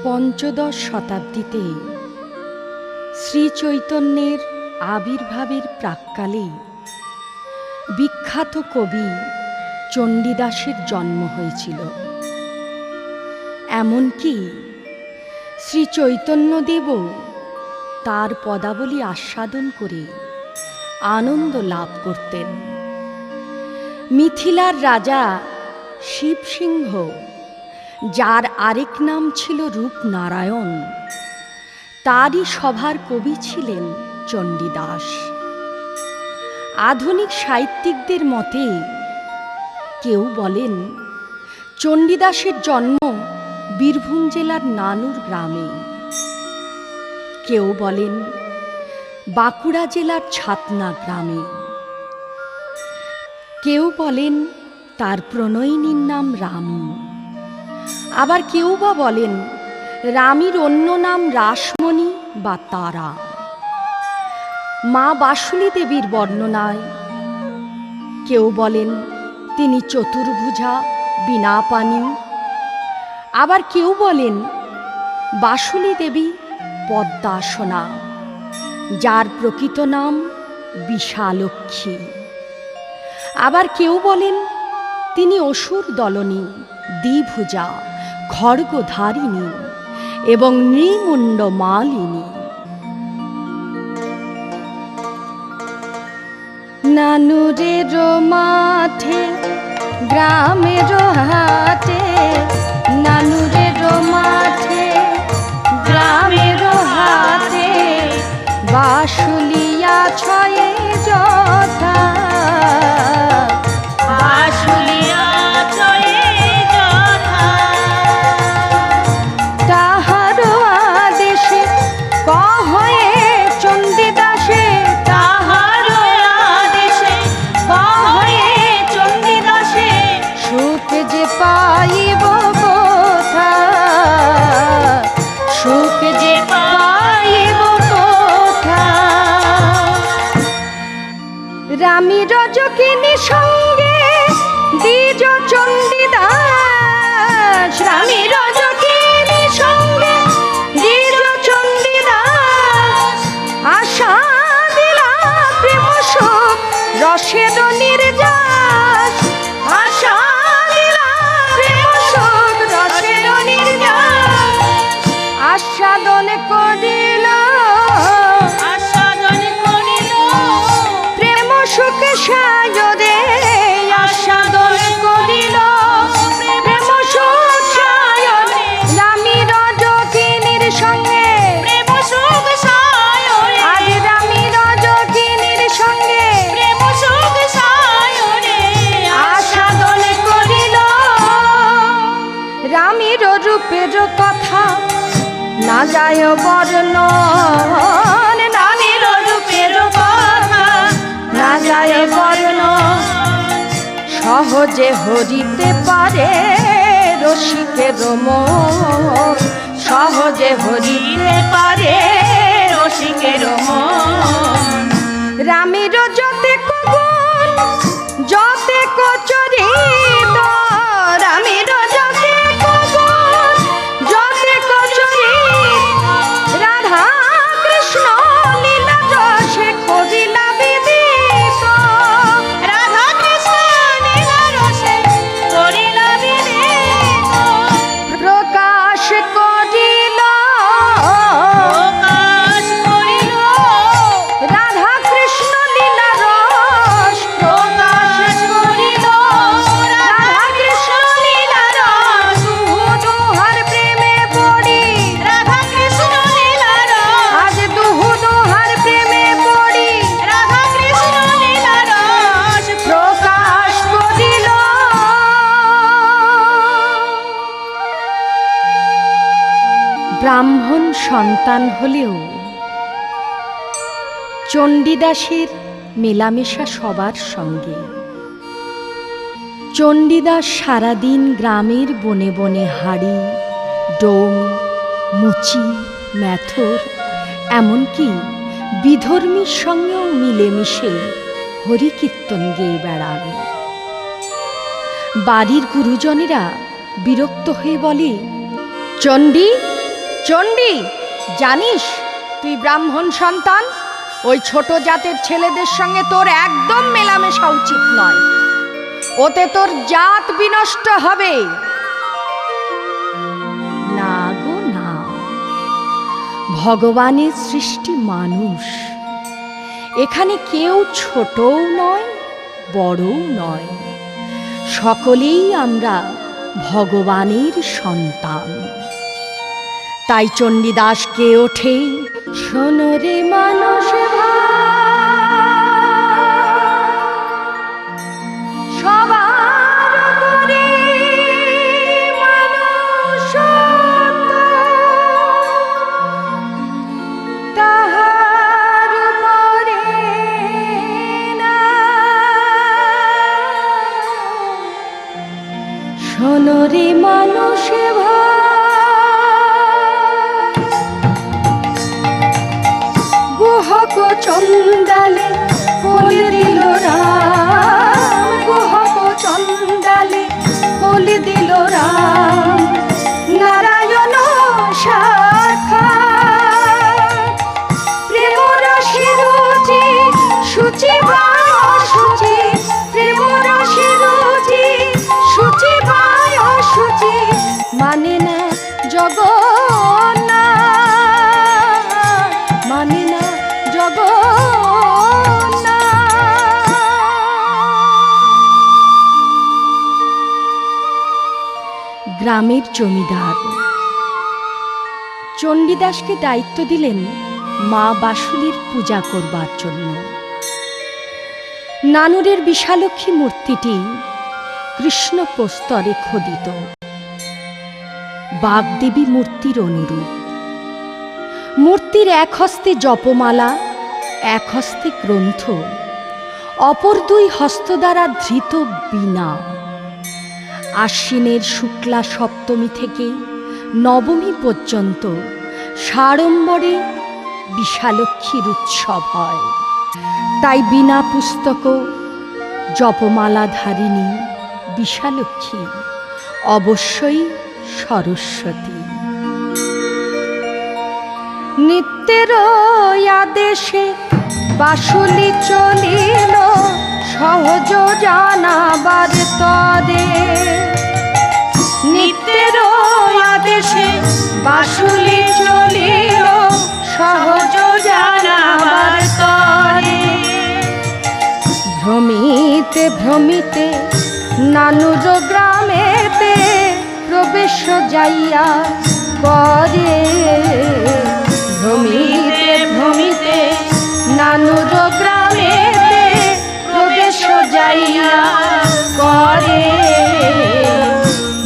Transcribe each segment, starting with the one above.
পঞ্চদশ শতাব্দীতে শ্রীচৈতন্যের আবির্ভাবের প্রাক্কালে বিখ্যাত কবি চণ্ডীদাসের জন্ম হয়েছিল। এমনকি শ্রীচৈতন্যদেবও তার পদাবলী আস্বাদন করে আনন্দ লাভ করতেন। মিথিলার রাজা শিবসিংহ, যার আরেক নাম ছিল রূপনারায়ণ, তারই সভার কবি ছিলেন চণ্ডীদাস। আধুনিক সাহিত্যিকদের মতে কেউ বলেন চণ্ডীদাসের জন্ম বীরভূম জেলার নানুর গ্রামে, কেউ বলেন বাঁকুড়া জেলার ছাতনা গ্রামে, কেউ বলেন তার প্রণয়িনীর নাম রামী, আবার কেউ বা বলেন রামীর অন্য নাম রাসমণি বা তারা। মা বাসুলী দেবীর বর্ণনায় কেউ বলেন তিনি চতুর্ভুজা বীণাপাণি, আবার কেউ বলেন বাসুলী দেবী পদ্মাসনা, যার প্রকৃত নাম বিশালক্ষী। আবার কেউ বলেন তিনি অসুর দলনী, দ্বিভুজা, খড়গধারিণী এবং নৃমুণ্ড মালিনী। নানুরের মাঠে গ্রামের হাটে, নানুরের মাঠে গ্রামের হাটে, বাসুলিয়া ছয়ে যথা, বাসুলিয়া ছয়ে যথা, তাহার আদেশে কহয়ে চণ্ডীদাসে, তাহার আদেশে কহয়ে চণ্ডীদাসে, সুখ যে পাইব কোথা, সুখ যে পাইব কোথা। রামী রজকিনী সঙ্গে দ্বিজ চণ্ডীদাস, রামী রজকিনী সঙ্গে দ্বিজ চণ্ডীদাস, আশা দিলা প্রেম সুখ রসের নির্যাস, আশা দিলা প্রেম সুখ রসের নির্যাস, আস্বাদন করিল, আস্বাদন করিল প্রেম সুখ সায়রে, আস্বাদন করিল প্রেম সুখ সায়রে, রামী রজকিনীর সঙ্গে প্রেম সুখ সায়রে, আজ রামী রজকিনীর সঙ্গে প্রেম সুখ সায়রে, আস্বাদন করিল। রামীর রূপের কথা না যায় বর্ণন, রামীর রূপের কথা না যায় বর্ণন, সহজে হরিতে পারে রসিকের মন, সহজে হরিতে পারে রসিকের মন। রামীর যতে গুণ যতে চরিত, রামীর যতে গুণ যতে চরিত, রাধা কৃষ্ণ লীলা রসে করিলা বিদিত, রাধা কৃষ্ণ লীলা রসে করিলা বিদিত, প্রকাশ করিল, প্রকাশ করিল রাধা কৃষ্ণ লীলা রস, প্রকাশ করিল রাধা কৃষ্ণ লীলা রস, দুহার প্রেমে পড়ি রাধা কৃষ্ণ লীলা রস, আজ দুহার প্রেমে পড়ি রাধা কৃষ্ণ লীলা রস, প্রকাশ করিল। ব্রাহ্মণ সন্তান হলেও চণ্ডীদাসের মেলামেশা সবার সঙ্গে। চণ্ডীদাস সারাদিন গ্রামের বনে বনে হাড়ি, ডোম, মুচি, ম্যাথর, এমনকি বিধর্মীর সঙ্গেও মিলেমিশে হরিকীর্তন গেয়ে বেড়ান। বাড়ির গুরুজনেরা বিরক্ত হয়ে বলে, চণ্ডী চণ্ডী, জানিস তুই ব্রাহ্মণ সন্তান, ওই ছোট জাতের ছেলেদের সঙ্গে তোর একদম মেলামেশা উচিত নয়, ওতে তোর জাত বিনষ্ট হবে। না গো না, ভগবানের সৃষ্টি মানুষ, এখানে কেউ ছোটও নয় বড়ও নয়, সকলেই আমরা ভগবানের সন্তান। তাই চণ্ডীদাসকে ওঠে, শোনো রে মানুষ সবার করে মানুষ তাহার পরে না, শোনো রে মানুষ গুহক চন্দালে বলে দিল রাম, গুহক চন্দালে বলে দিল রাম, নারায়ণ শাখা প্রেম রসে রুচি সূচি বা অসুচি, প্রেম রসে রুচি সূচি বা অসুচি, মানে না জগন্নাথ, মানে না গ্রামের জমিদার চণ্ডীদাসকে দায়িত্ব দিলেন মা বাসুলির পূজা করবার জন্য। নানুরের বিশালক্ষী মূর্তিটি কৃষ্ণ প্রস্তরে খোদিত, বাগদেবী মূর্তির অনুরূপ। মূর্তির এক হস্তে জপমালা, এক হস্তে গ্রন্থ, অপর দুই হস্ত দ্বারা ধৃত বীণা। আশ্বিনের শুক্লা সপ্তমী থেকে নবমী পর্যন্ত সাড়ম্বরে বিশালক্ষীর উৎসব হয়। তাই বীণা পুস্তক জপমালা ধারিণী বিশালক্ষী অবশ্যই সরস্বতী। নিত্যের আদেশে বাসুলি চলিল সহজ জানাবার তরে, নিত্যের আদেশে বাসুলি চলিল সহজ জানাবার তরে। ভ্রমিতে ভ্রমিতে নানুর গ্রামেতে প্রবেশ যাইয়া করে, ভ্রমিতে ভ্রমিতে নানুর গ্রামেতে প্রবেশ যাইয়া করে।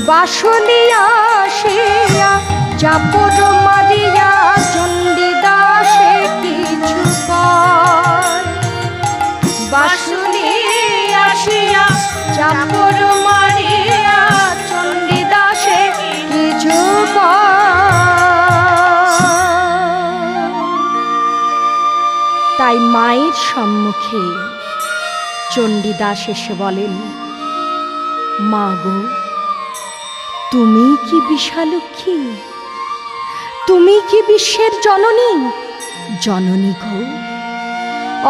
বাসুলি আসিয়া চাপড় মারিয়া চণ্ডীদাসে কিছু কয়, বাসুলি আসিয়া চাপড় মারিয়া চণ্ডীদাসে কিছু তাই মায়ের সম্মুখে চণ্ডীদাস এসে বলেন, মা গো, তুমি কি বিশালক্ষী? তুমি কি বিশ্বের জননী? জননী গো,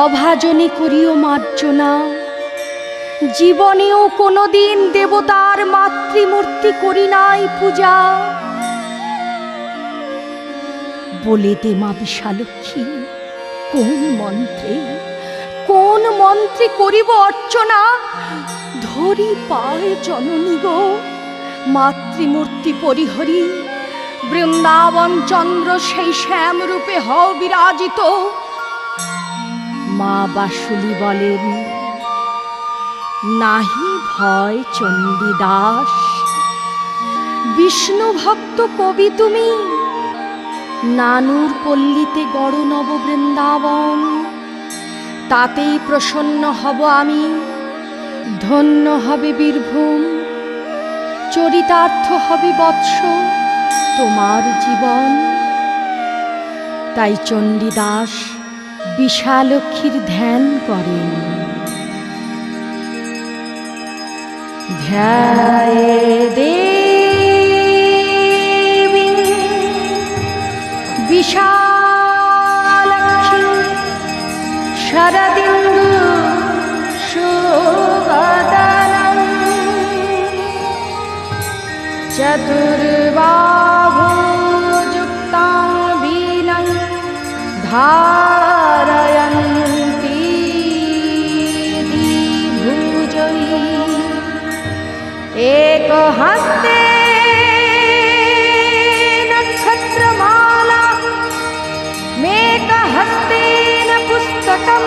অভাজনে করিও মার্জনা, জীবনেও কোনোদিন দেবতার মাতৃমূর্তি করি নাই পূজা। বলে দে মা বিশালক্ষী, কোন মন্ত্রে করিব অর্চনা? ধরি পায় জননী গো, মাতৃমূর্তি পরিহরি, বৃন্দাবন চন্দ্র সেই শ্যাম রূপে হও বিরাজিত। মা বাসুলি বলেন, নাহি ভয় চণ্ডীদাস, বিষ্ণু ভক্ত কবি তুমি, নানুর পল্লীতে গড় নব বৃন্দাবন, তাতেই প্রসন্ন হব আমি, ধন্য হবে বীরভূম, চরিতার্থ হবে বৎস তোমার জীবন। তাই চণ্ডীদাস বিশালক্ষীর ধ্যান করেন। ধ্যায়ে দেবী चतुर्बाहुयुक्तां वीणां धारयन्ती द्विभुजैः एकहस्ते नक्षत्रमाला मेकहस्तेन पुस्तकं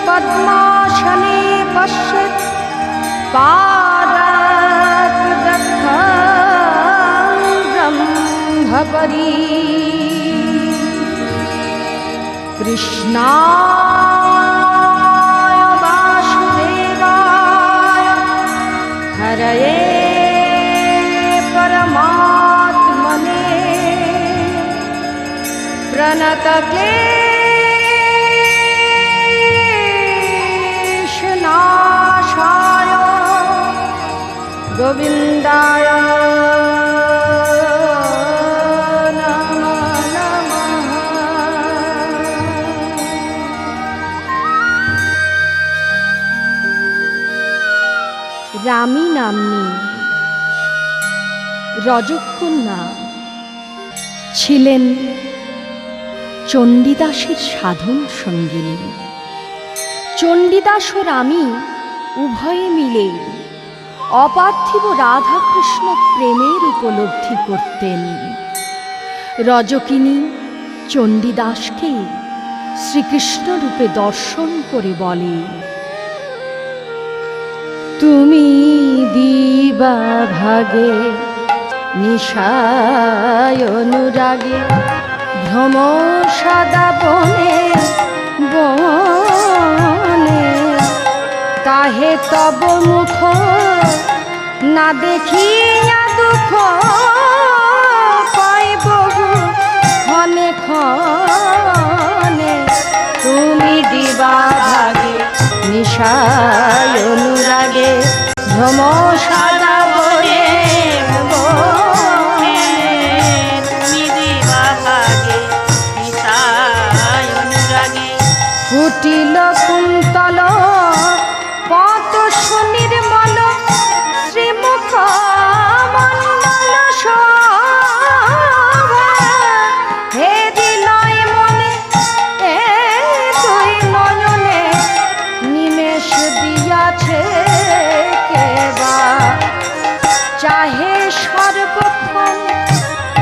पद्मासने पश्यत् पाददग्धं ब्रह्मपरि कृष्णाय वासुदेवाय हरये परमात्मने प्रणतक्लेशनाशाय गोविन्दाय नमो नमः। রামী নাম্নী রজকন্যা ছিলেন চণ্ডীদাসের সাধন সঙ্গিনী। চণ্ডীদাস ও রামী উভয়ে মিলে অপার্থিব রাধাকৃষ্ণ প্রেমের উপলব্ধি করতেন। রজকিনী চণ্ডীদাসকে শ্রীকৃষ্ণ রূপে দর্শন করে বলে, তুমি দিবা ভাগে নিশায় অনুরাগে ভ্রম সদা বনে বনে, তাহে তব মুখ না দেখিয়া দুঃখ পাই বহু ক্ষণে ক্ষণে। তুমি দিবা ভাগে নিশায় অনুরাগে ভ্রম সদা বনে বনে, তুমি দিবা ভাগে নিশায় অনুরাগে। কুটিল কুন্তল পত সুনির্মল শ্রীমুখ মণ্ডল শোভা, হে দিলয় মনে এ তুই নয়নে নিমেষ দিয়াছে কেবা, চাহে সর্বক্ষণ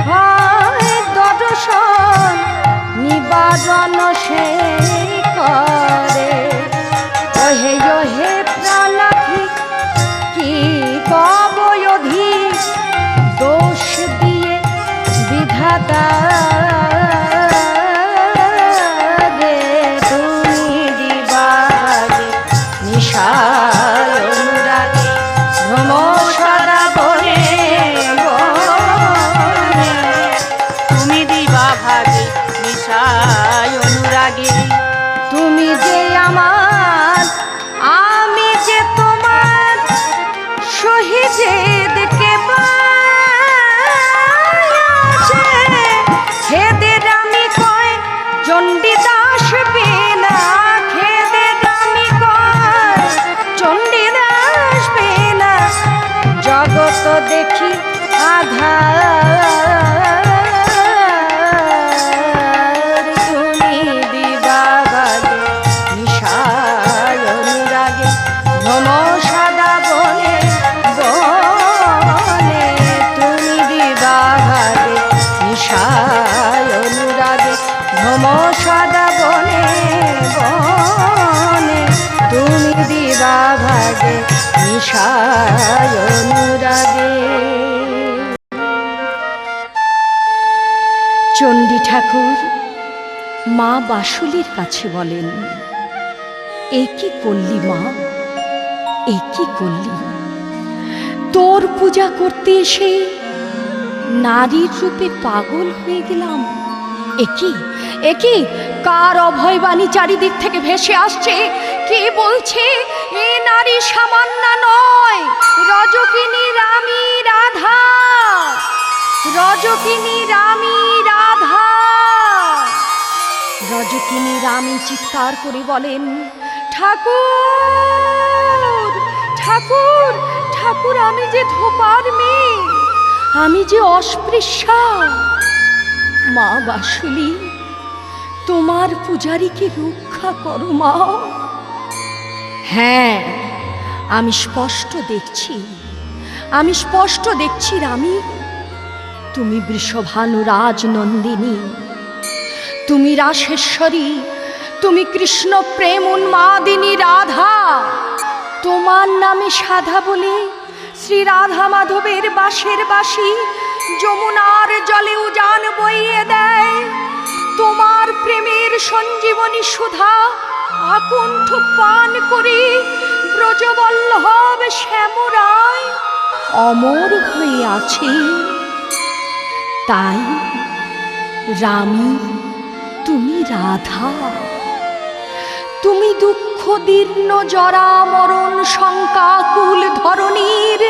হয় দর্শন নিবারণ সে করে। ওহে ওহে প্রাণাধি কি কবয়ধি দোষ দিয়ে বিধাতা রে, তুমি দিবা ভাগে নিশায় অনুরাগে ভ্রম সদা বনে বনে, তুমি দিবা ভাগে নিশায় অনুরাগে। তুমি যে আমার আমি যে তোমার শহীদকে বাছে, খেদে রামী কয় চণ্ডীদাস বিনা, খেদে রামী কয় চণ্ডীদাস বিনা, জগত দেখি আধার। তুমি দিবা ভাগে নিশায় অনুরাগে ভ্রম সদা বনে বনে, তুমি দিবা ভাগে নিশায় অনুরাগে ভ্রম সদা বনে বনে, তুমি দিবা ভাগে নিশায় অনুরাগে। চণ্ডী ঠাকুর মা বাসুলির কাছে বলেন, এ কি করলি মা, এ কি করলি? তোর পূজা করতে এসে নারীর রূপে পাগল হয়ে গেলাম। এ কি কার অভয়বাণী চারিদিক থেকে ভেসে আসছে? কে বলছে এ নারী সামান্য নয়, রজকিনী রামী রাধা, রজকিনী রামী রাধা। রজকিনী রামী চিৎকার করে বলেন, ঠাকুর ঠাকুর ঠাকুর, আমি যে ধোপার মেয়ে, আমি যে অস্পৃশ্যা। মা বাসুলি, তোমার পূজারীকে রক্ষা করো মা। হ্যাঁ, আমি স্পষ্ট দেখছি, আমি স্পষ্ট দেখছি রামী, তুমি বৃষভানু রাজনন্দিনী, তুমি রাসেশ্বরী, তুমি কৃষ্ণ প্রেম উন্মাদিনী রাধা। তোমার নামে সাধা বলে শ্রী রাধা মাধবের বাঁশের বাঁশি যমুনার জলে উজান বইয়ে দেয়। তোমার প্রেমের সঞ্জীবনী সুধা আকুণ্ঠ পান করি ব্রজবল্লভ শ্যামরায় অমর হয়ে আছে। তাই রামী, তুমি রাধা, তুমি দুঃখ দীর্ণ জরা মরণ শঙ্কাকুল ধরণীর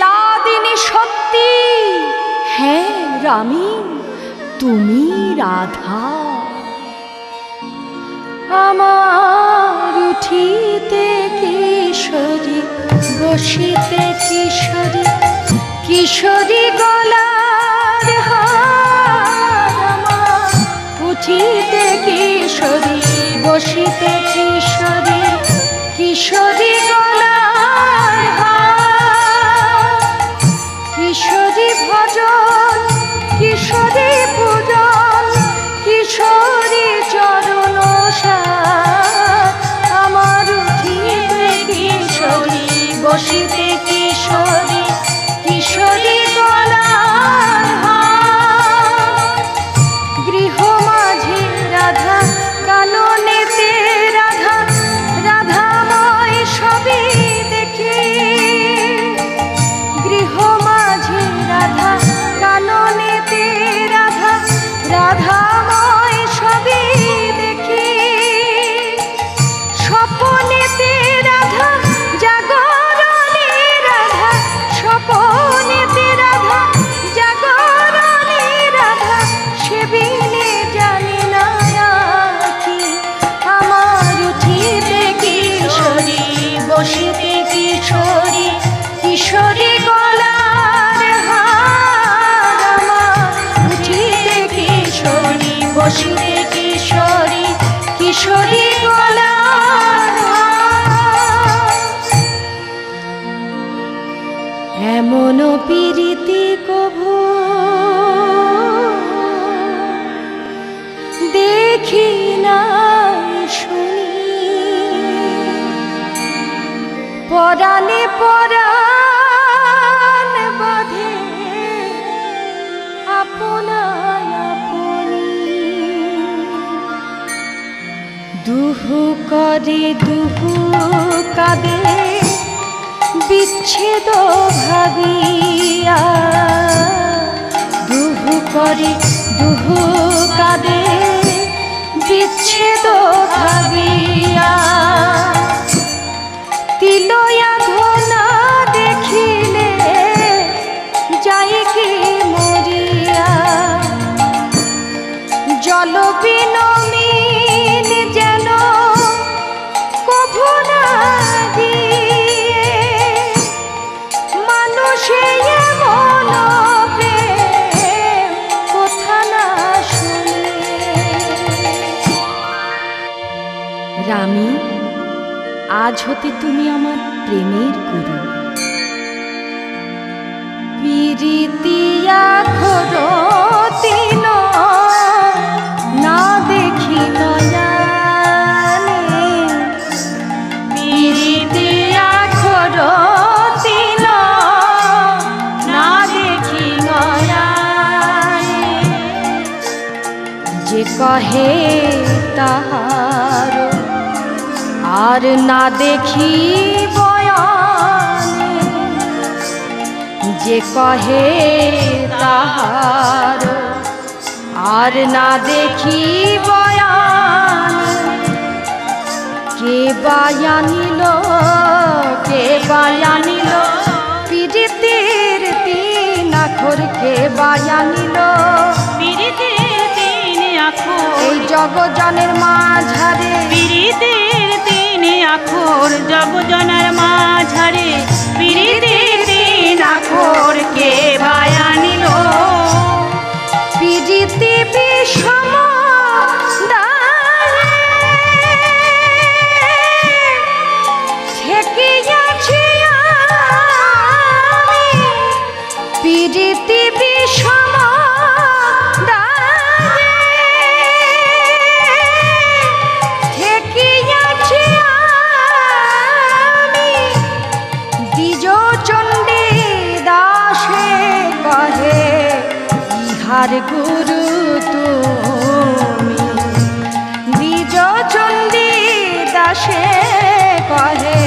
লাদিনী সত্যি। হ্যাঁ রামী, তুমি রাধা। আমার উঠিতে কিশোরী, বসিতে কিশোরী, কিশোরী গলার হার। আমার উঠিতে কিশোরী, বসিতে কিশোরী, কিশোরী গলার হার। কিশোরী ভজন, কিশোরী পূজন, কিশোরী চরণ সার। আমার উঠিতে কিশোরী, বসিতে কিশোরী, কিশোরী গলার হার। গৃহ মাঝে রাধা, কাননেতে রাধা, রাধাময় সবই দেখি। গৃহ মাঝে রাধা, কাননেতে রাধা, রাধাময় সবই দেখি। স্বপনেতে রাধা, জাগরণে রাধা, স্বপনেতে রাধা, জাগরণে রাধা। সেবিনে জানি না কি, আমার উঠিতে কিশোরী, বসিতে কিশোরী, কিশোরী গলার হার। আমার উঠিতে কিশোরী, বসিতে কিশোরী, কিশোরী গলার হার। এমন পীরিতি কভু দেখি নাই শুনি। পরাণে পরাণ বাঁধে আপনায় আপনি। দুহু করে দুহু কাঁদে বিচ্ছেদ ভাবিয়া। দুহু করে দুহু কাঁদে বিচ্ছেদ ভাবিয়া। তিলয়া ধনা দেখিলে যাই কি মরিয়া। জল বিনমিন যেন কভু না দিয়ে। মানুষে এমন প্রেম কোথা না শুনে। রামী, আজ হতে তুমি আমার প্রেমের গুরু। পিরিতিয়া খরতিন না দেখি নয়ানে। পিরিতিয়া খরতিন না দেখি নয়ানে। যে কহে তাহার আর না দেখি বয়ানে। যে কহে তাহার আর না দেখি বয়ানে। কে বায়ানিল, কে বায়ানিল পিরিতের তিন আখর। কে বায়ানিল পিরিতের তিন আখর। এই জগজনের মাঝারে পিরিতের তিন আখর জগজনার মাঝারে পিরিতি তিন আখর কে ভাই আনিল পিরিতি বিষম পিরিতি বিষম ঠেকিয়াছি আমি দ্বিজ চণ্ডী দাসে কহে ইহার গুরু তুমি দ্বিজ চণ্ডী দাসে কহে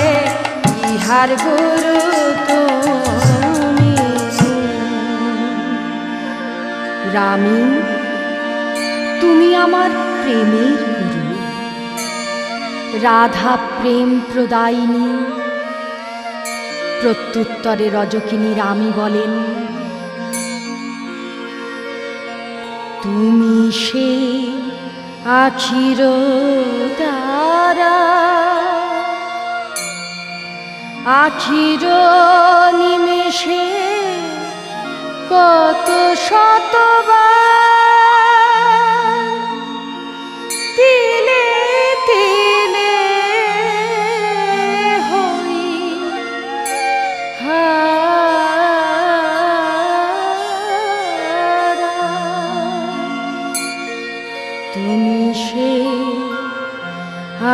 ইহার গুরু তুমি রামী তুমি আমার প্রেমের গুরু রাধা প্রেম প্রদায়িনী প্রত্যুত্তরে রজকিনী রামী বলেন তুমি সে আখির তারা আখির নিমেষে কত শতবার তিলে তিলে হই হারা তুমি সে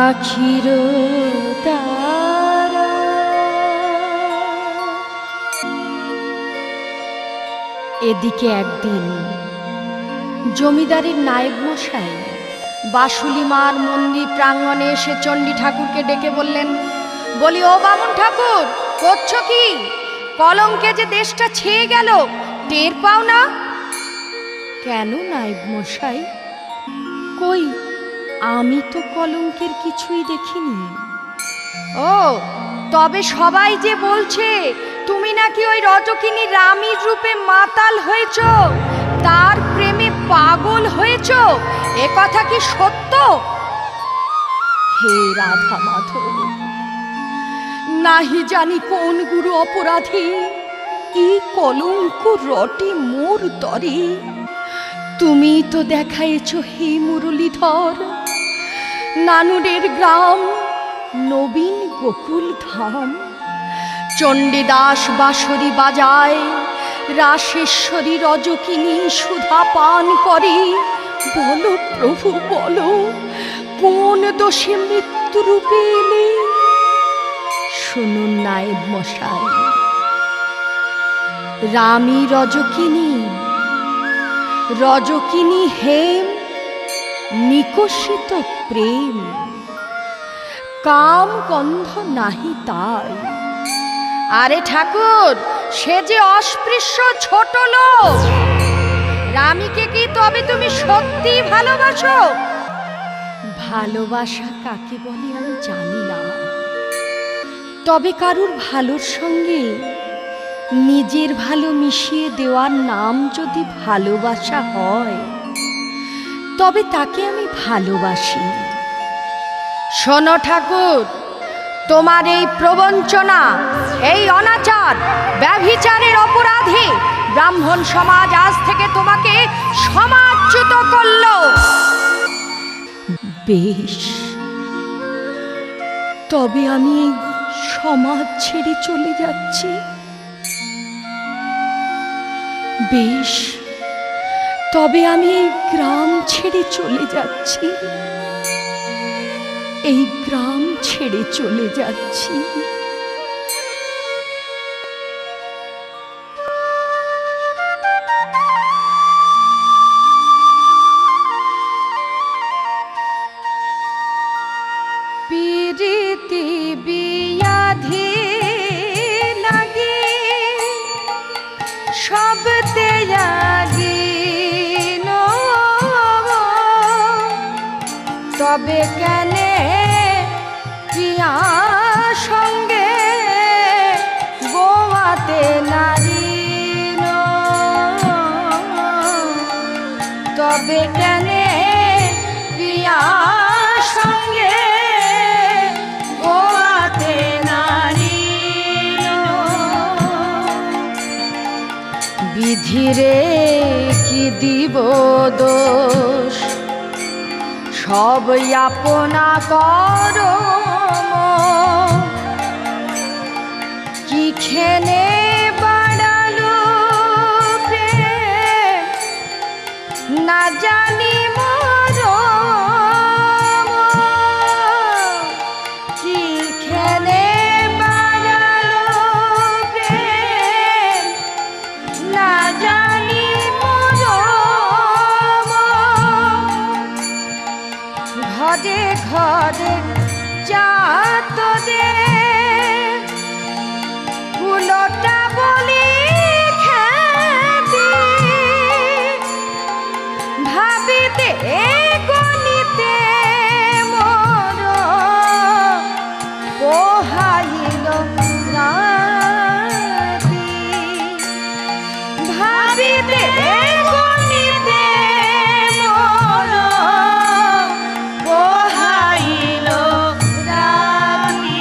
আখির তারা। এদিকে একদিন জমিদারের নায়েব মশাই বাসুলি মার মন্দির প্রাঙ্গণে এসে চণ্ডী ঠাকুরকে ডেকে বললেন বলি ও বামুন ঠাকুর করছো কি কলঙ্কে যে দেশটা ছেয়ে গেল টের পাও না কেন নায়েব মশাই কই আমি তো কলঙ্কের কিছুই দেখিনি ও তবে সবাই যে বলছে তুমি নাকি ওই রজকিনী রামীর রূপে মাতাল হয়েছ তার প্রেমে পাগল হয়েছ এ কথা কি সত্য হে রাধা মাধব নাহি জানি কোন গুরু অপরাধী এই কলঙ্ক রটে মোর তরে তুমি তো দেখাইছ হে মুরলীধর নানুরের গ্রাম নবীন গোকুল ধাম চণ্ডীদাস বাঁশরি বাজায় রাসেশ্বরী রজকিনী সুধা পান করে বলো প্রভু বলো কোন দোষে মৃত্যুরূপে এলে শুনুন নায়েব মশাই রামী রজকিনী হেম নিকষিত প্রেম কাম গন্ধ নাহি তাই আরে ঠাকুর সে যে অস্পৃশ্য ছোট লোক রামীকে কি তবে তুমি সত্যি ভালোবাসো ভালোবাসা কাকে বলে আমি জানি না তবে কারুর ভালোর সঙ্গে নিজের ভালো মিশিয়ে দেওয়ার নাম যদি ভালোবাসা হয় তবে তাকে আমি ভালোবাসি শোনো ঠাকুর তোমার এই প্রবঞ্চনা এই অনাচার ব্যভিচারের অপরাধে ব্রাহ্মণ সমাজ আজ থেকে তোমাকে সমাজচ্যুত করল বেশ তবে আমি এই সমাজ ছেড়ে চলে যাচ্ছি বেশ তবে আমি এই গ্রাম ছেড়ে চলে যাচ্ছি এই গ্রাম ছেড়ে চলে যাচ্ছি পিরিতি বিয়াধি লাগে সব ত্যাগীন তবে কেনে প্রিয়া সঙ্গে গোয়াতে নারী তবে কেনে প্রিয়া সঙ্গে গো ধীরে কি দিব দোষ, সব আপনা করম, কি খেনে বাড়ালো প্রেম না জানি মরম, কি খেনে বাড়ালো প্রেম না জানি মরম, ঘরে ঘরে যাত দে উলোটা বলি খেতি, ভাবিতে গণিতে মোর পোহাইল রাতি, ভাবিতে গণিতে মোর পোহাইল রাতি।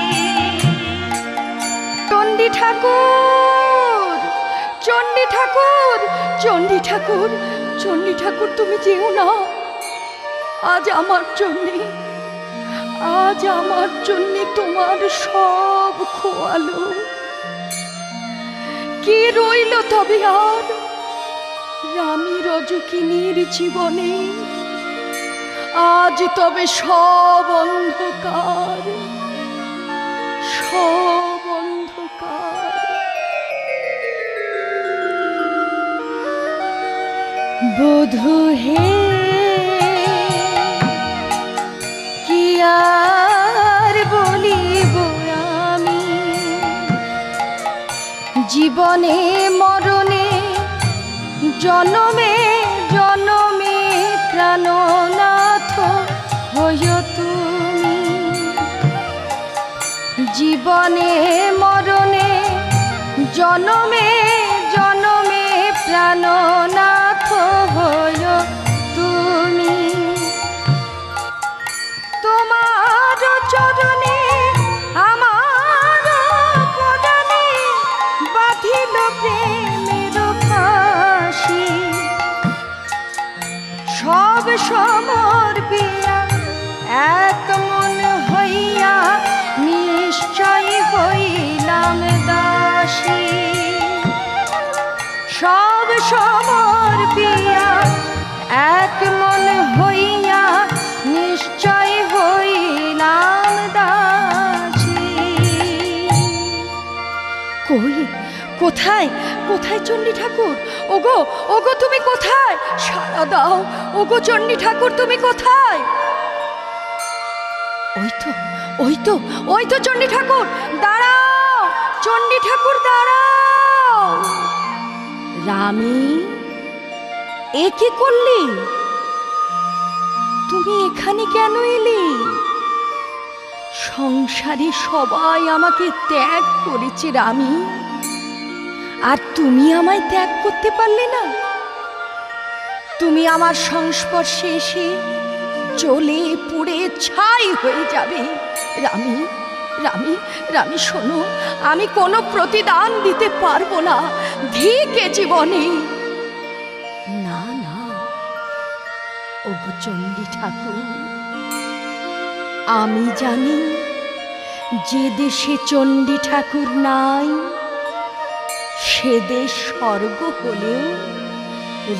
চণ্ডী ঠাকুর, চণ্ডী ঠাকুর, চণ্ডী ঠাকুর, চণ্ডী ঠাকুর, তুমি যেও না। আজ আমার জন্যে, আজ আমার জন্যে তোমার সব খোয়ালো, কি রইল তবে আর রানী রজকিনীর জীবনে? আজ তবে সব অন্ধকার, সব অন্ধকার। বধূ হে কি আর বলিব আমি, জীবনে মরণে জনমে জনমে প্রাণনাথ হইও তুমি, জীবনে মরণে জনমে জনমে প্রাণনাথ হইও তুমি। তোমার চরণে আমার পরাণে বাঁধিল প্রেমের ফাঁসি, সব সমর্পিয়া এক মন হইয়া নিশ্চয় হইলাম দাসী, সব সমর্পিয়া এক মন হইয়া নিশ্চয় হইলাম দাসী। কই, কোথায়, কোথায় চণ্ডী ঠাকুর? ওগো, ওগো তুমি কোথায়? সাড়া দাও, ওগো চণ্ডী ঠাকুর তুমি কোথায়? ওই তো, ওই তো, ওই তো চণ্ডী ঠাকুর, দাঁড়াও চণ্ডী ঠাকুর দাঁড়াও। রানী, এ কি করলি? তুমি এখানে কেন এলি? সংসারে সবাই আমাকে ত্যাগ করেছে রানী, আর তুমি আমায় ত্যাগ করতে পারলে না? তুমি আমার সংস্পর্শে এসে জ্বলে পুড়ে ছাই হয়ে যাবে। রানী, রানী, রানী শোনো, আমি কোনো প্রতিদান দিতে পারবো না ধিকে জীবনে। না না, ওগো চণ্ডী ঠাকুর, আমি জানি যে দেশে চণ্ডী ঠাকুর নাই সে দেশ স্বর্গ হলেও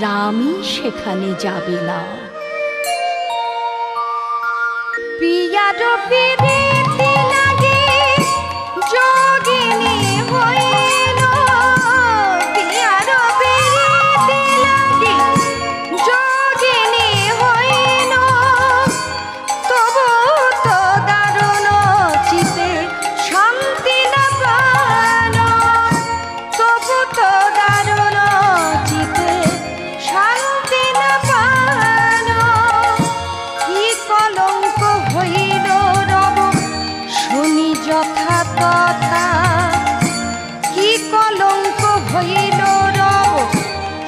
রামই সেখানে যাবে না। পিয়ার পিরিতি লাগে যোগিনী হইল, পিয়ার পিরিতি লাগে যোগিনী হইল, তবু তো দারুণ চিতে শান্তি না পান, তবু তো দারুণ চিতে শান্তি না পান। কি কলঙ্ক হইল রব শুনি যথা তথা, কি কলঙ্ক হইল রব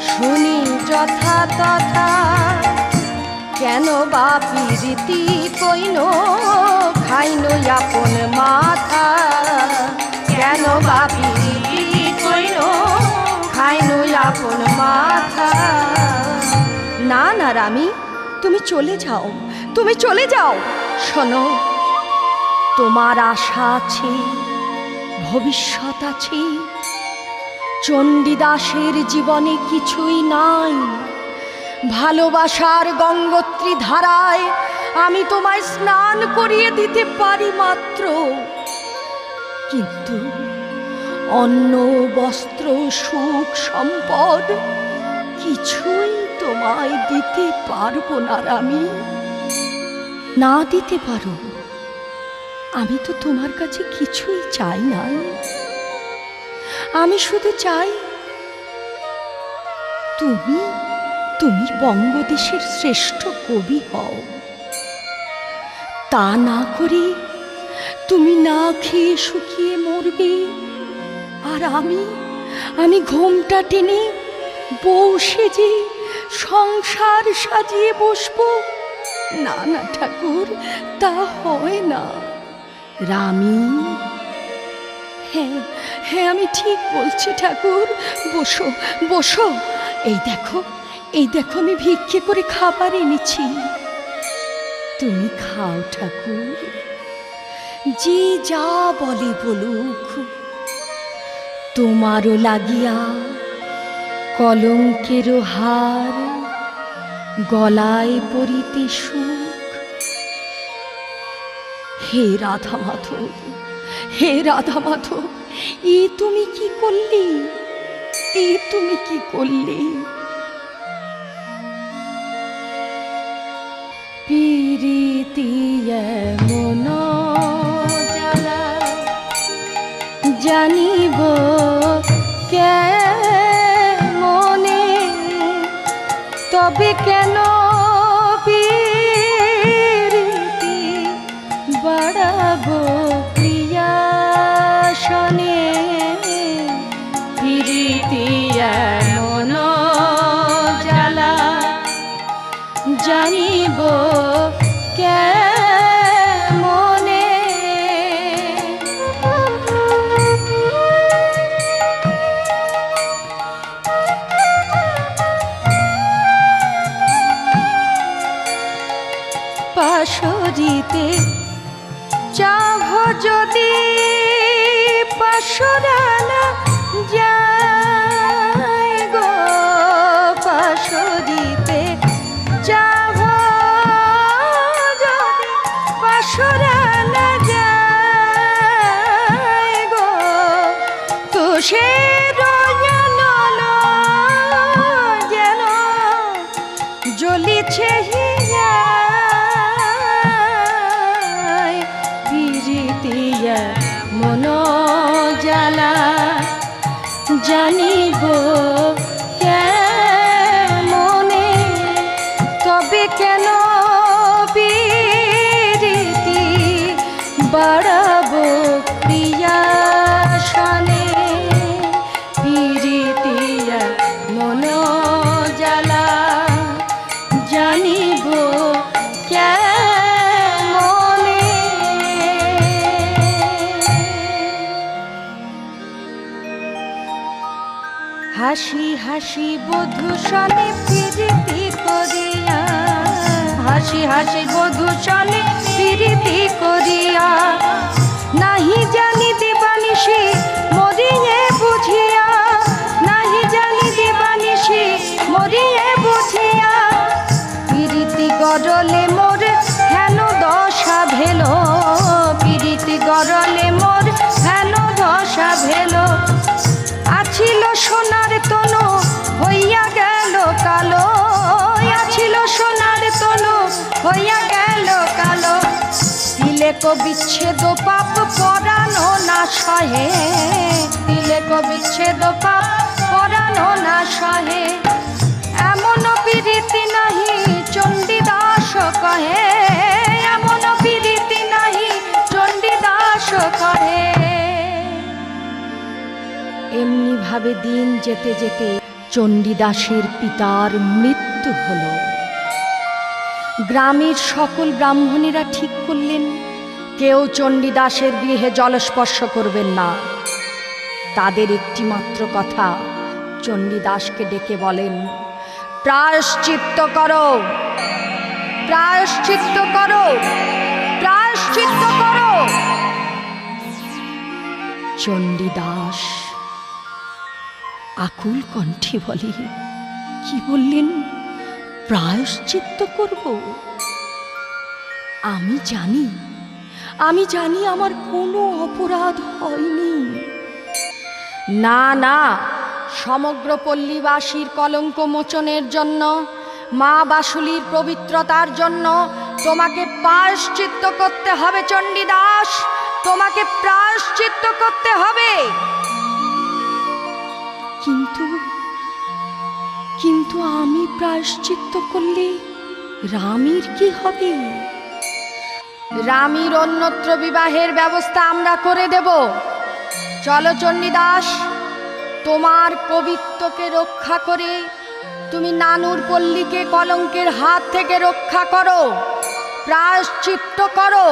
শুনি যথা তথা, কেন বা প্রীতি কইন খাইন আপন মাথা, কেন বা প্রীতি কইন খাইন আপন মাথা। না না রানী, তুমি চলে যাও, তুমি চলে যাও। শোনো, তোমার আশা আছে, ভবিষ্যৎ আছে। চণ্ডীদাসের জীবনে কিছুই নাই। ভালোবাসার গঙ্গোত্রী ধারায় আমি তোমায় স্নান করিয়ে দিতে পারি মাত্র, কিন্তু অন্ন, বস্ত্র, সুখ, সম্পদ কিছুই তোমায় দিতে পারবো না রানী। না দিতে পারো? আমি তো তোমার কাছে কিছুই চাই না। আমি শুধু চাই তুমি তুমি বঙ্গদেশের শ্রেষ্ঠ কবি হও। তা না করে তুমি না খেয়ে শুকিয়ে মরবে, আর আমি ঘোমটা টেনে বউ সেজে সংসার সাজিয়ে বসবো। না না ঠাকুর, তা হয় না। রানী, হ্যাঁ হ্যাঁ, আমি ঠিক বলছি ঠাকুর। বসো বসো, এই দেখো আমি ভিক্ষে করে খাবার এনেছি, তুমি খাও ঠাকুর। যে যা বলে বলুক, তোমারও লাগিয়া কলঙ্কেরও হার, গলায় পরিতে সুখ। হে রাধা মাধব, হে রাধা মাধব, এ তুমি কি করলে, এ তুমি কি করলে? পিরিতি এমন জ্বালা জানিব কেমনে, তবে কেন পিরিতি বাড়াবো প্রিয়াসনে। পিরিতি এমন জ্বালা জানিব কেমনে। পাশরিতে চাহ যদি পাশরানা যায় গো, পাশরিতে চাহ যদি পাশরানা যায় গো, তো সে যেন জ্বলিছে মন জ্বালা জানিব কেমনে, তবে কেন পিরিতি বাড়াবো প্রিয়াসনে। পিরিতি মন জ্বালা জানিব হাসি হাসি বধূ সনে প্রীতি করিয়া, হাসি হাসি বধূ সনে প্রীতি করিয়া, নাহি জানি দিবানিশি মরিয়ে বুঝিয়া, নাহি জানি দিবানিশি মরিয়ে বুঝিয়া, প্রীতি গড়লে মোর হেন দশা ভেল, প্রীতি গড়লে মোর হেন দশা ভেল। আছিল সোনার তনু হইয়া গেল কালো, আছিল সোনার তনু হইয়া গেল কালো। তিলেক বিচ্ছেদ পাপ পরানো না সহে, তিলেক বিচ্ছেদ পাপ পরানো না সহে। এমন প্রীতি নাহি চণ্ডীদাস কহে, এমন প্রীতি নাহি চণ্ডীদাস কহে। এমনি ভাবে দিন যেতে যেতে চণ্ডীদাসের পিতার মৃত্যু হল। গ্রামের সকল ব্রাহ্মণেরা ঠিক করলেন কেউ চণ্ডীদাসের গৃহে জলস্পর্শ করবেন না। তাদের একটি মাত্র কথা, চণ্ডীদাসকে ডেকে বলেন, প্রায়শ্চিত্ত করো, প্রায়শ্চিত্ত করো, প্রায়শ্চিত্ত করো। চণ্ডীদাস আকুল কণ্ঠে বলে, কি বললেন? প্রায়শ্চিত্ত করব? আমি জানি, আমি জানি আমার কোনো অপরাধ হয়নি। না না, সমগ্র পল্লীবাসীর কলঙ্ক মোচনের জন্য, মা বাসুলীর পবিত্রতার জন্য তোমাকে প্রায়শ্চিত্ত করতে হবে চণ্ডীদাস, তোমাকে প্রায়শ্চিত্ত করতে হবে। কিন্তু কিন্তু আমি প্রায়শ্চিত্ত করলে রামীর কি হবে? রামীর অন্যত্র বিবাহের ব্যবস্থা আমরা করে দেব। চলো চণ্ডীদাস, তোমার কবিত্বকে রক্ষা করে তুমি নানুর পল্লীকে কলঙ্কের হাত থেকে রক্ষা করো, প্রায়শ্চিত্ত করো।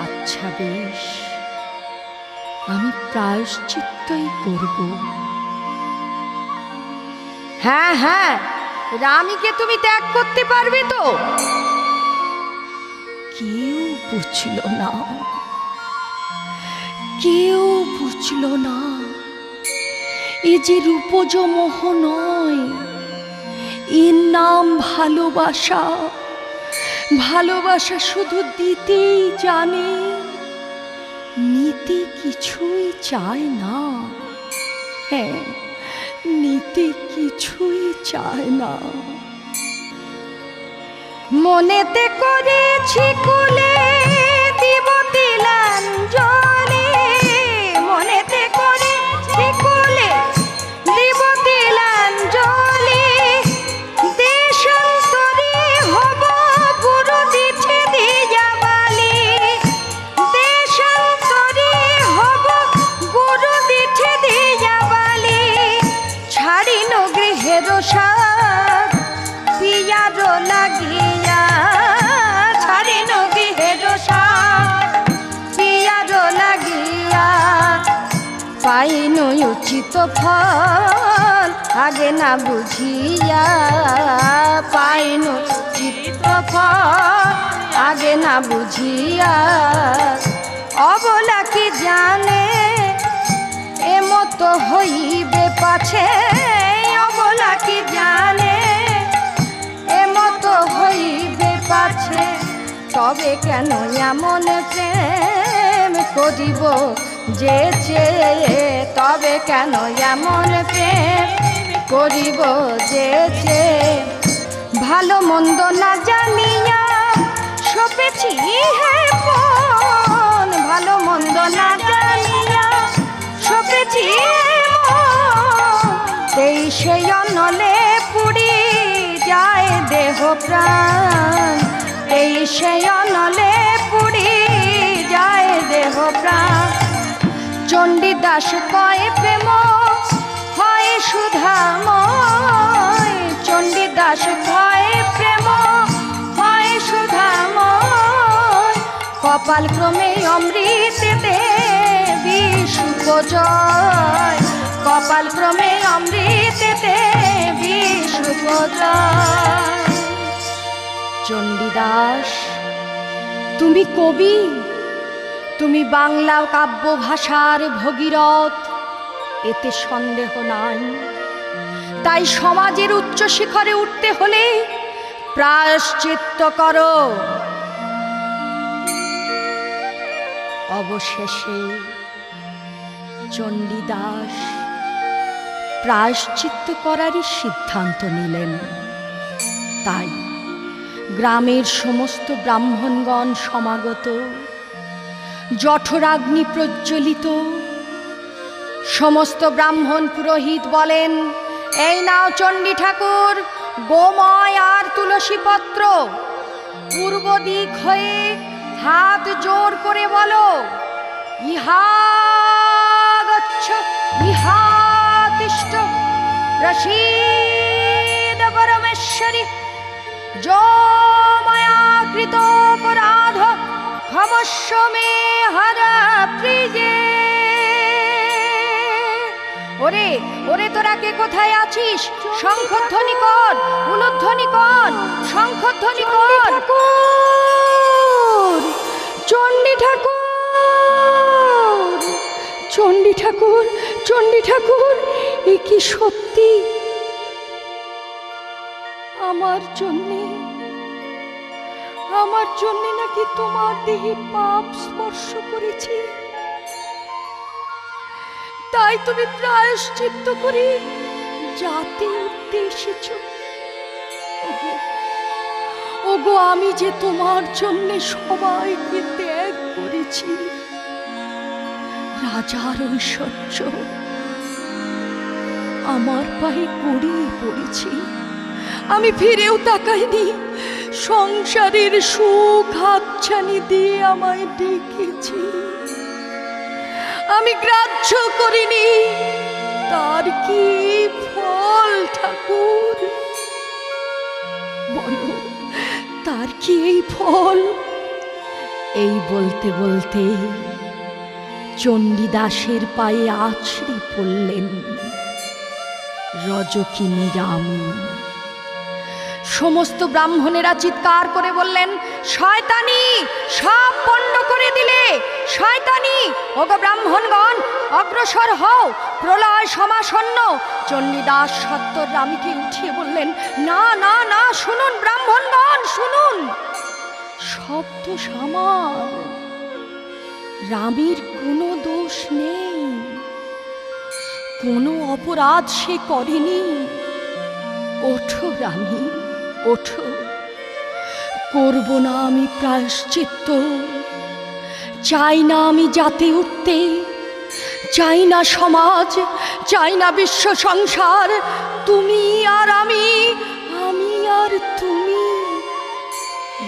আচ্ছা বেশ, আমি প্রায়শ্চিত্তই করব। হ্যাঁ হ্যাঁ, রামীকে তুমি ত্যাগ করতে পারবে তো? কেউ বুঝল না, কেউ বুঝল না এ যে রূপজ মোহ নয়, এর নাম ভালোবাসা। ভালোবাসা শুধু দিতেই জানে, নিতে কিছুই চায় না। হ্যাঁ, নিতে কিছুই চায় না। মনেতে করেছি কুলে দিব তিলাঞ্জলি, মনেতে করেছি কুলে দিব তিলাঞ্জলি, দেশান্তরী হব গুরু দিছে দিয়াবালি, দেশান্তরী হব গুরু দিছে দিয়াবালি, ছাড়িন গৃহের সাথ পিয়ার লাগিয়া, ছাড়িন গৃহের সাথ পিয়ার লাগিয়া, পাইন উচিত ফল আগে না বুঝিয়া, পাইন উচিত ফল আগে না বুঝিয়া, অবলা কি জানে এমত হইবে পাছে, অবলা কি জানে এমত হইবে পাছে, তবে কেন এমন প্রেম করিব যে চেয়ে, তবে কেন এমন প্রেম করিব যে চেয়ে, ভালো মন্দ না জানিয়া সপেছি হে মন, ভালো মন্দ না জানিয়া সপেছি সেই সেই অনলে পুরি যায় দেহ প্রাণ, এই সেই অনলে পুরি যায় দেহ প্রাণ। চণ্ডীদাস কয় প্রেম হয় সুধাময়, চণ্ডীদাস কয় প্রেম হয় সুধাময়, কপাল ক্রমে অমৃতেতে বিষ উপজয়, কপাল ক্রমে অমৃতেতে বিষ উপজয়। চণ্ডীদাস, তুমি কবি, তুমি বাংলা কাব্য ভাষার ভগীরথ, এতে সন্দেহ নাই। তাই সমাজের উচ্চ শিখরে উঠতে হলে প্রায়শ্চিত্ত করো। অবশেষে চণ্ডীদাস প্রায়শ্চিত্ত করারই সিদ্ধান্ত নিলেন। তাই গ্রামের সমস্ত ব্রাহ্মণগণ সমাগত, জঠরাগ্নি প্রজ্বলিত। সমস্ত ব্রাহ্মণ পুরোহিত বলেন, এই নাও চণ্ডী ঠাকুর, গোময় আর তুলসী পত্র। পূর্ব দিক হয়ে হাত জোর করে বলো, ইহা গচ্ছ ইহা তিষ্ঠ প্রসীদ পরমেশ্বরী, যো ময়া কৃত অপরাধ ক্ষমস্ব মে হর প্রিয়ে। ওরে ওরে তোরা কে কোথায় আছিস? শঙ্খধ্বনি কর, উলুধ্বনি কর, শঙ্খধ্বনি কর। চণ্ডী ঠাকুর, চণ্ডী ঠাকুর, চণ্ডী ঠাকুর, এ কি সত্যি? আমার জন্যে নাকি তোমার দেহে পাপ স্পর্শ করেছে, তাই তুমি প্রায়শ্চিত্ত করে যাতে উঠতে এসেছ। ওগো, আমি যে তোমার জন্য সবাইকে ত্যাগ করেছি, রাজার ঐশ্বর্য আমার পায়ে গড়িয়ে পড়েছি, আমি ফিরেও তাকাইনি। সংসারের সুখ হাতছানি দিয়ে আমায় ডেকেছি, আমি গ্রাহ্য করিনি। তার কি ফল ঠাকুর? বলো, তার কি এই ফল? এই বলতে বলতে চণ্ডীদাসের পায়ে আছড়ে পড়লেন রজকিনী রামী। সমস্ত ব্রাহ্মণেরা চিৎকার করে বললেন, শয়তানি, সব পণ্ড করে দিলে শয়তানি। ওগো ব্রাহ্মণগণ, অগ্রসর হও, প্রলয় সমাসন্ন। চণ্ডীদাস সত্তর রামীকে উঠিয়ে বললেন, না না না, শুনুন ব্রাহ্মণগণ, শুনুন, শব্দ সামার, রামীর কোনো দোষ নেই, কোনো অপরাধ সে করেনি। ওঠো রামী, ওঠো, করব না আমি প্রায়শ্চিত্ত, চাই না আমি জাতে উঠতে, চাই না সমাজ, চাই না বিশ্ব সংসার, তুমি আর আমি, আমি আর তুমি।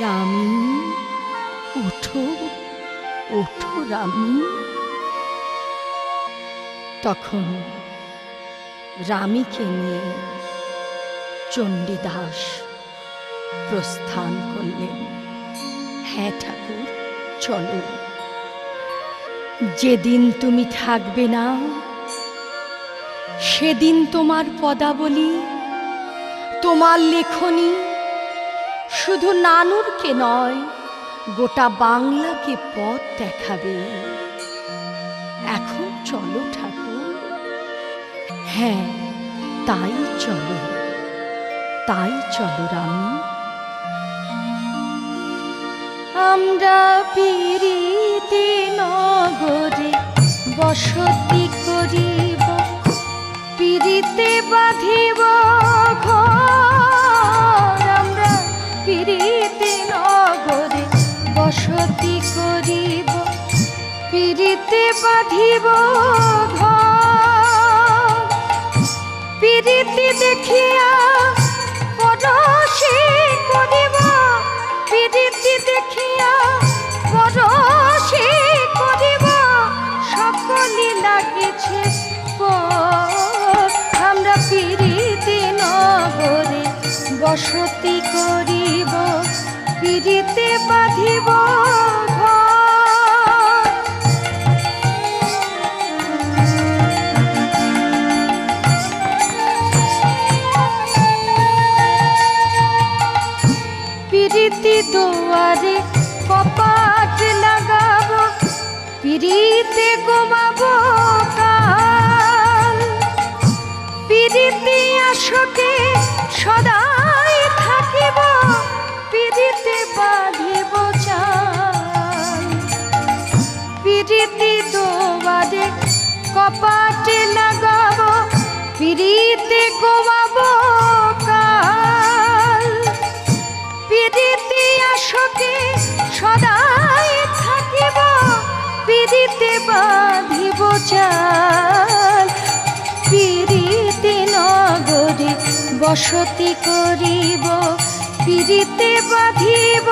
রামী, ওঠো, ওঠো রামী। তখন রামীকে নিয়ে চণ্ডীদাস প্রস্থান করলেন। হ্যাঁ ঠাকুর, চলো। যেদিন তুমি থাকবে না, সেদিন তোমার পদাবলী, তোমার লেখনী শুধু নানুরকে নয়, গোটা বাংলাকে পথ দেখাবে। এখন চলো ঠাকুর। হ্যাঁ, তাই চলো, তাই চলো রামী। আমরা পিরিতি নগরে বসতি করিব, পিরিতে বাঁধিব ঘর। আমরা পিরিতি নগরে বসতি করিব, পিরিতে বাঁধিব ঘর। পিরিতি দেখিয়া পরশি করিব, পিরিতি দেখিয়া পরশি করিব, সকলে লাগিছে পর। আমরা পিরিতি নগরে বসতি করিব, পিরিতে বাঁধিব ঘর। পিরিতি দুয়ারে কপাট লাগাবো, পিরিতে ঘুমাবো কাল। পিরিতি আসকে সদাই থাকিব, পিরিতে বাঁধিব চাল। পিরিতি দুয়ারে কপাট লাগাবো, পিরিতে ঘুমাবো কাল। পিরিতি আসকে সদাই থাকিব, পিরিতে বাঁধিব চাল। পিরিতি নগরে বসতি করিব, পিরিতে বাঁধিব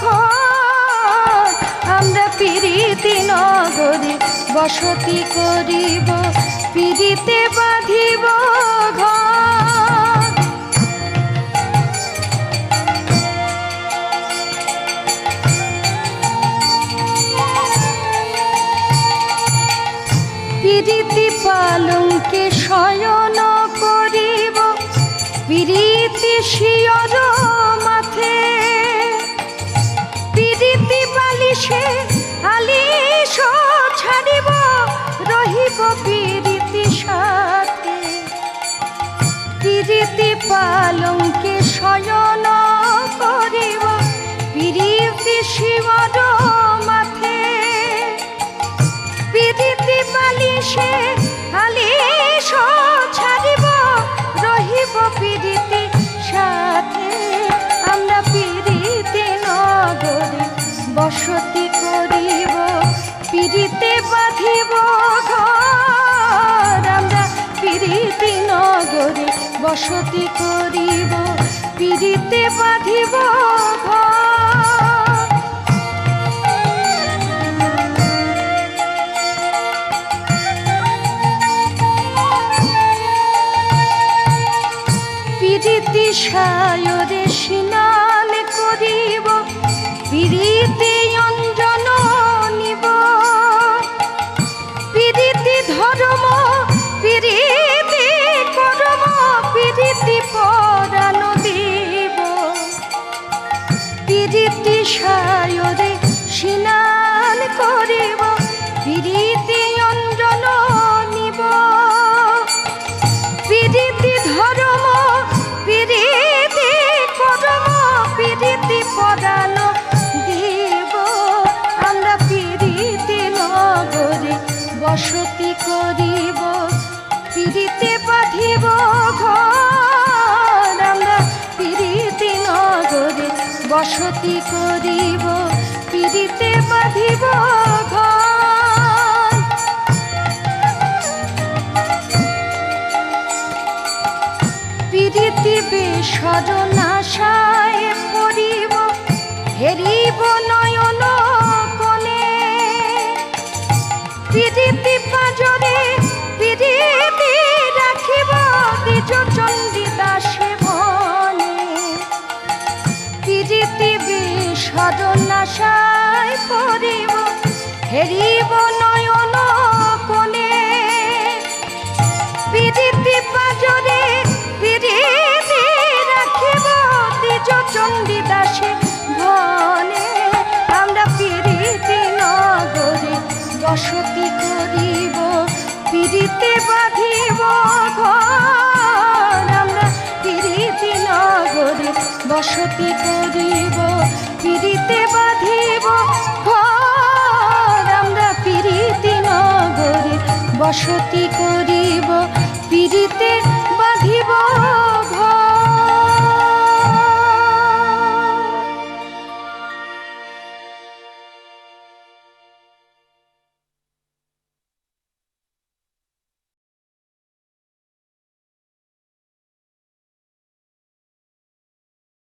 ঘর। আমরা পিরিতি নগরে বসতি করিব, পিরিতে বাঁধিব ঘর। পিরিতি পালঙ্কে শয়ন করিব, পিরিতি শিয়র মাথে, পিরিতি বালিশে আলিশ ছাড়িব, রহিব পিরিতি সাথে। পিরিতি পালঙ্কে শয়ন করিব, পিরিতি শিয়র মাথে, পিরিতি বালিশে আলিশ ছাড়িব, রহিব পিরিতি সাথে। আমরা পিরিতি নগরে বসতি করিব, পিরিতে বাঁধিব ঘর। আমরা পিরিতি নগরে বসতি করিব, পিরিতে বাঁধিব ঘর। পিরিতি সায়রে স্নান করিব, পিরিতি অঞ্জন নিব, পিরিতি ধর্ম পিরিতি কর্ম, পিরিতি পরাণ দিব। পিরিতি সায়রে স্নান করিব, পিরিতি অঞ্জন নিব, পিরিতি ধর্ম পিরিতি কর্ম, পিরিতি পরাণ দিব। আমরা পিরিতি নগরে বসতি করিব, পিরিতে বাঁধিব ঘর। আমরা পিরিতি নগরে বসতি করিব, পিরিতে বাঁধিব ঘর। পিরিতি বেসরণ আশায় পড়িব, হেরিব নয়ন কোণে, পিরিতি পাজরে পিরিতি রাখিব, দ্বিজ চণ্ডী দাসে বনে। পিরিতি বেসরণ আশায় পড়িব, হেরিব নয়ন কোণে, পিরিতি পাজরে পিরিতি রাখিব, দ্বিজ চণ্ডী দাসে বনে। আমরা পিরিতি নগরে বসতি করিব, পিরিতে বাঁধিব ঘর। আমরা পিরিতি নগরে বসতি করিব, পিরিতে বাঁধিব ঘর। আমরা পিরিতি নগরে বসতি করিব, পিরিতে বাঁধিব